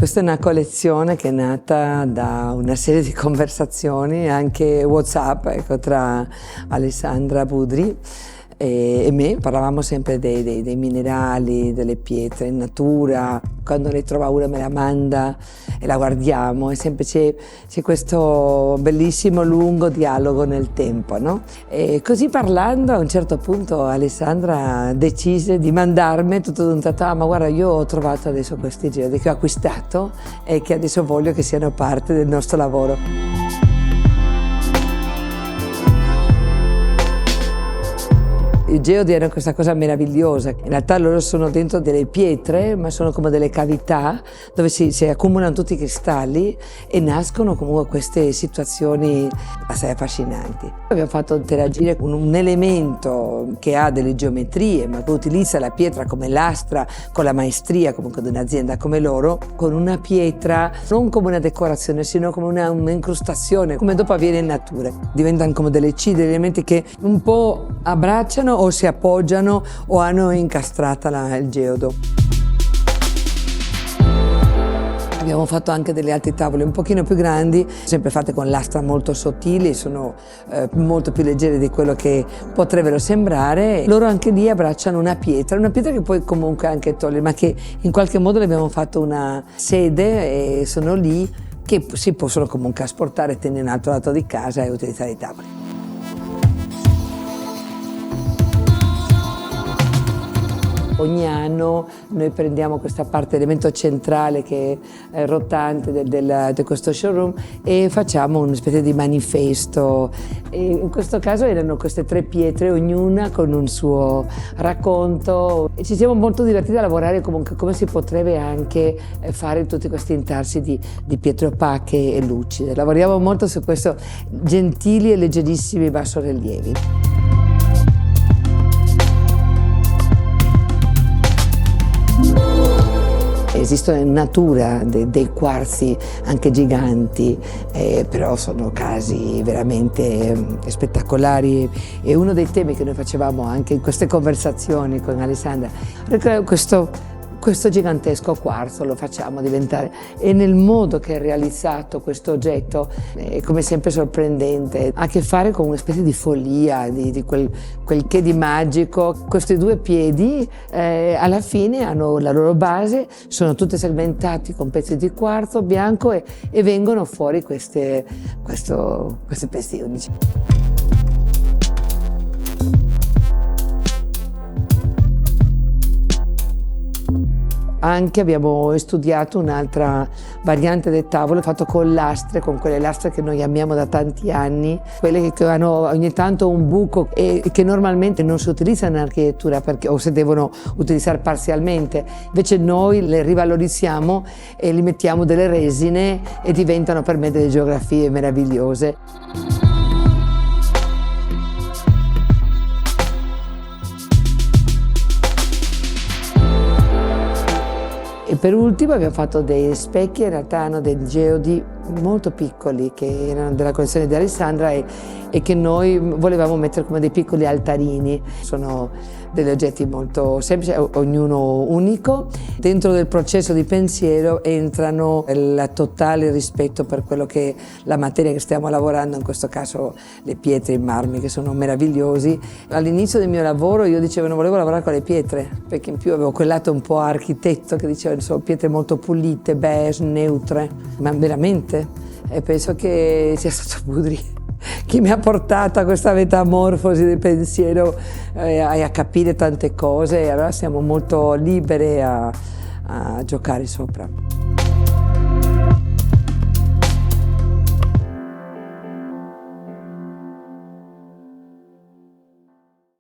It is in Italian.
Questa è una collezione che è nata da una serie di conversazioni, anche WhatsApp, ecco, tra Alessandra Budri e me. Parlavamo sempre dei minerali, delle pietre in natura. Quando ne trova una me la manda e la guardiamo, e sempre c'è questo bellissimo lungo dialogo nel tempo, no? E così parlando, a un certo punto Alessandra decise di mandarmi tutto d'un tratto: ma guarda, io ho trovato adesso questi geodi che ho acquistato e che adesso voglio che siano parte del nostro lavoro. I geodi erano questa cosa meravigliosa. In realtà loro sono dentro delle pietre, ma sono come delle cavità dove si accumulano tutti i cristalli e nascono comunque queste situazioni assai affascinanti. Abbiamo fatto interagire con un elemento che ha delle geometrie, ma che utilizza la pietra come lastra, con la maestria comunque di un'azienda come loro, con una pietra non come una decorazione, sino come un'incrustazione, come dopo avviene in natura. Diventano come delle degli elementi che un po' abbracciano o si appoggiano o hanno incastrata il geodo. Abbiamo fatto anche delle altre tavole un pochino più grandi, sempre fatte con lastra molto sottili, sono molto più leggere di quello che potrebbero sembrare. Loro anche lì abbracciano una pietra che puoi comunque anche togliere, ma che in qualche modo le abbiamo fatto una sede e sono lì, che si possono comunque asportare, tenere in un altro lato di casa e utilizzare i tavoli. Ogni anno noi prendiamo questa parte, elemento centrale che è rotante di questo showroom, e facciamo una specie di manifesto. E in questo caso erano queste 3 pietre, ognuna con un suo racconto, e ci siamo molto divertiti a lavorare comunque come si potrebbe anche fare tutti questi intarsi di pietre opache e lucide. Lavoriamo molto su questo, gentili e leggerissimi bassorilievi. Esistono in natura dei quarzi anche giganti, però sono casi veramente spettacolari. E uno dei temi che noi facevamo anche in queste conversazioni con Alessandra era questo gigantesco quarzo lo facciamo diventare, e nel modo che è realizzato questo oggetto è come sempre sorprendente, ha a che fare con una specie di follia, di quel che di magico. Questi 2 piedi alla fine hanno la loro base, sono tutti segmentati con pezzi di quarzo bianco e vengono fuori queste pezzi unici. Anche abbiamo studiato un'altra variante del tavolo fatto con lastre, con quelle lastre che noi amiamo da tanti anni, quelle che hanno ogni tanto un buco e che normalmente non si utilizzano in architettura o si devono utilizzare parzialmente. Invece noi le rivalorizziamo e li mettiamo delle resine e diventano per me delle geografie meravigliose. E per ultimo abbiamo fatto dei specchi, in realtà hanno dei geodi molto piccoli che erano della collezione di Alessandra e che noi volevamo mettere come dei piccoli altarini. Sono degli oggetti molto semplici, ognuno unico. Dentro del processo di pensiero entrano il totale rispetto per quello che è la materia che stiamo lavorando, in questo caso le pietre, i marmi, che sono meravigliosi. All'inizio del mio lavoro io dicevo non volevo lavorare con le pietre, perché in più avevo quel lato un po' architetto che diceva sono pietre molto pulite, beige, neutre, ma veramente. E penso che sia stato Budri che mi ha portato a questa metamorfosi del pensiero a capire tante cose, e allora siamo molto libere a giocare sopra.